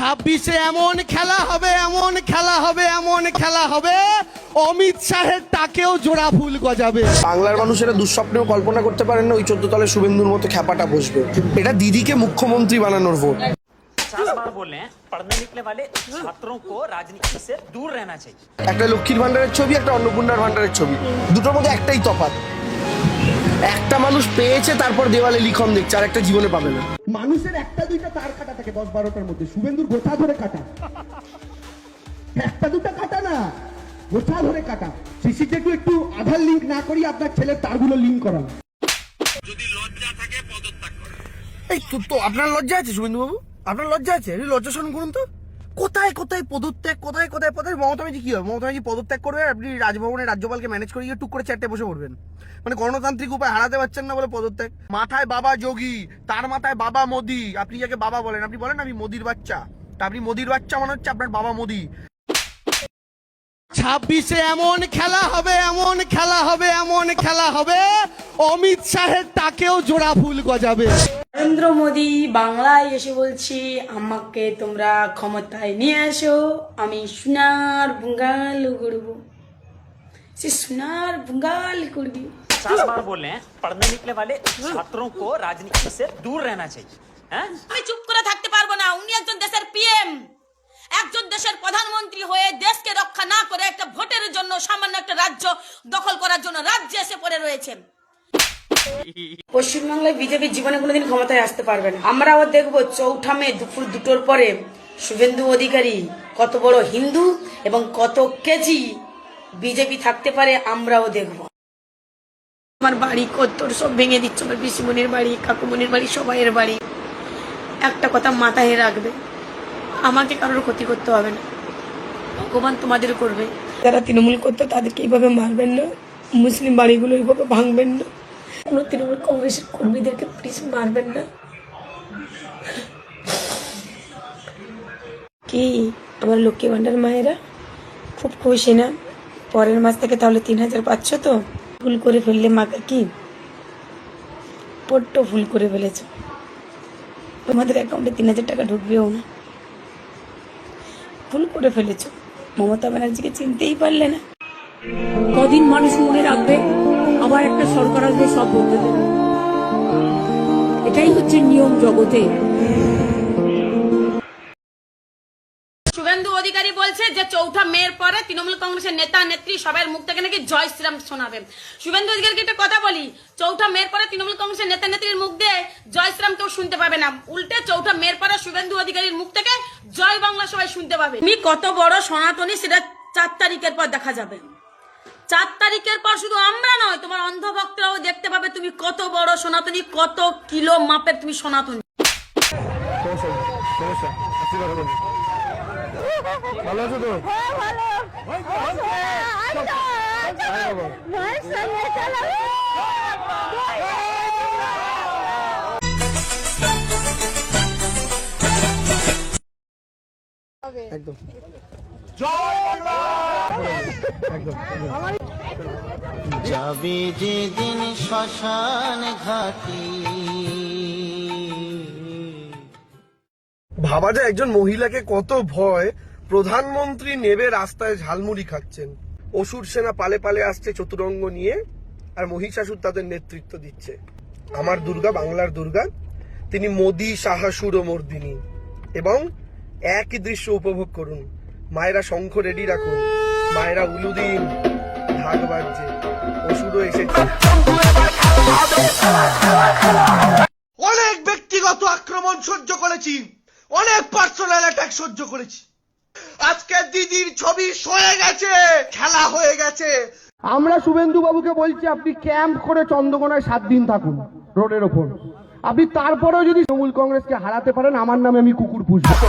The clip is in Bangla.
26-এ এমন খেলা হবে, এমন খেলা হবে, এমন খেলা হবে, অমিত শাহের টাকেও জোড়া ফুল গজাবে। বাংলার মানুষেরা দুঃস্বপ্নেও কল্পনা করতে পারেন না ওই 14 তলে শুভেন্দুর মতো খ্যাপাটা বসবে। এটা দিদিকে মুখ্যমন্ত্রী বানানোর ভোট। 50 बार बोले हैं पढ़ने निकले वाले छात्रों को राजनीति से दूर रहना चाहिए। একটা লক্ষ্মীর ভান্ডারের ছবি, একটা অন্নপূর্ণার ভান্ডারের ছবি, দুটোর মধ্যে একটাই তফাৎ। একটা মানুষ পেয়েছে তারপর দেওয়ালে লিখন দেখছে, আর একটা জীবনে পাবে না। মানুষের একটা দুইটা তার কাটা থাকে 10-12টার মধ্যে, শুভেন্দুর গোছা ধরে কাটা, একটা দুটা কাটা না, গোছা ধরে কাটা। সিসিতে একটু আধার লিঙ্ক না করি আপনার ছেলের তারগুলো লিঙ্ক করান। যদি লজ্জা থাকে পদত্যাগ করে। এই তো আপনার লজ্জা আছে শুভেন্দু বাবু? আপনার লজ্জা আছে? লজ্জা শোন করুন তো। কোথায় কোথায় পদত্যাগ, কোথায় কোথায় পদত্যাগ। মমতা ব্যানার্জি কি হবে? মমতা ব্যানার্জি পদত্যাগ করবে, আপনি রাজভবনে রাজ্যপালকে ম্যানেজ করে গিয়ে টুক করে চারটে বসে পড়বেন। মানে গণতান্ত্রিক উপায় হারাতে পারছেন না বলে পদত্যাগ। মাথায় বাবা যোগী, তার মাথায় বাবা মোদি। আপনি যাকে বাবা বলেন, আপনি বলেন আমি মোদির বাচ্চা, তা আপনি মোদির বাচ্চা মনে হচ্ছে আপনার বাবা মোদি। 26-এ এমন খেলা হবে, এমন খেলা হবে, এমন খেলা হবে, অমিত শাহের টাকেও জোড়া ফুল গজাবে। নরেন্দ্র মোদী বাংলায় এসে বলছি, আমাকে তোমরা ক্ষমতায় নিয়ে আসো, আমি সোনার বুঙ্গাল করব। সে সোনার বুঙ্গাল করবি। 50 बार बोले हैं पढ़ने निकले वाले छात्रों को राजनीति से दूर रहना चाहिए। हैं? আমি চুপ করে থাকতে পারবো না। উনি একজন দেশের পিএম, একজন দেশের প্রধানমন্ত্রী হয়ে দেশকে রক্ষা না করে একটা ভোটের জন্য সামান্য একটা রাজ্য দখল করার জন্য রাজ্যে এসে পড়ে রয়েছেন। পশ্চিমবাংলায় বিজেপি জীবনে কোনোদিন ক্ষমতায় আসতে পারবে না। আমরাও দেখবো 4 মে দুপুর 2টোর পরে শুভেন্দু অধিকারী কত বড় হিন্দু এবং কত কেজি বিজেপি থাকতে পারে, আমরাও দেখবো। আমার বাড়ি কত্তর সব ভেঙে দিচ্ছে, আমার পিসিমণির বাড়ি, কাকুমণির বাড়ি, সবাইয়ের বাড়ি। একটা কথা মাথায় রাখবে, আমাকে কারোর ক্ষতি করতে হবে না, ভগবান তোমাদের করবে। যারা তৃণমূল করতো তাদেরকে এইভাবে মারবেন না, মুসলিম বাড়িগুলো এইভাবে ভাঙবেন না, কোনো তৃণমূল কংগ্রেসের কর্মীদেরকে প্লিজ মারবেন না। কি আমার লক্ষ্মী ভান্ডার মায়েরা খুব খুশি না? পরের মাস থেকে তাহলে 3000 পাচ্ছ তো? ভুল করে ফেললে মাকে কি বড্ড ভুল করে ফেলেছ। তোমাদের অ্যাকাউন্টে 3000 টাকা ঢুকবেও না, ভুল করে ফেলেছ। মমতা ব্যানার্জিকে চিনতেই পারলে না। কদিন মানুষ মনে রাখবে, আবার একটা সরকার আসবে, সব বদলে দেবে। এটাই হচ্ছে নিয়ম জগতে। শুভেন্দু অধিকারী বলছে যে 4 মের পরে তৃণমূল কংগ্রেসের নেতা নেত্রী সবার মুখ থেকে নাকি জয় শ্রীরাম শোনাবে। শুভেন্দু অধিকারীকে একটা কথা বলি, 4 মের পরে তৃণমূল কংগ্রেসের নেতা নেত্রীর মুখ দিয়ে জয় শ্রীরাম কেউ শুনতে পাবে না, উল্টে 4 মের পরে শুভেন্দু অধিকারীর মুখ থেকে জয় বাংলা সবাই শুনতে পাবে। তুমি কত বড় সনাতনী সেটা 4 তারিখের পর দেখা যাবে। 4 তারিখের পর শুধু আমরা নয়, তোমার অন্ধভক্তরাও দেখতে পাবে তুমি কত বড় সনাতনী, কত কিলো মাপের তুমি সনাতনী। ভালো আছো তো? একদম যাবে যেদিন শ্মশান ঘাটি। ভাবা যায় একজন মহিলাকে কত ভয়। প্রধানমন্ত্রী নেবে রাস্তায় ঝালমুড়ি খাচ্ছেন, অসুর সেনা পালে পালে আসছে চতুরঙ্গ নিয়ে, আর মহিষাসুর তাদের নেতৃত্ব দিচ্ছে। আমার দুর্গা, বাংলার দুর্গা, তিনি মোদি, সাহাসুর ও মর্দিনী। এবং একই দৃশ্য উপভোগ করুন। মায়েরা শঙ্খ রেডি রাখুন, মায়েরা উলুদিন, ঢাক বাজছে, অসুরও এসেছে। অনেক ব্যক্তিগত আক্রমণ সহ্য করেছি, অনেক পার্সোনাল অ্যাটাক সহ্য করেছি। আজকে দিদির ছবি সয়ে গেছে, খেলা হয়ে গেছে। আমরা শুভেন্দু বাবুকে বলছি, আপনি ক্যাম্প করে চন্দ্রকোনায় 7 দিন থাকুন রোডের ওপর। আপনি তারপরেও যদি তৃণমূল কংগ্রেসকে হারাতে পারেন, আমার নামে আমি কুকুর পুষবো।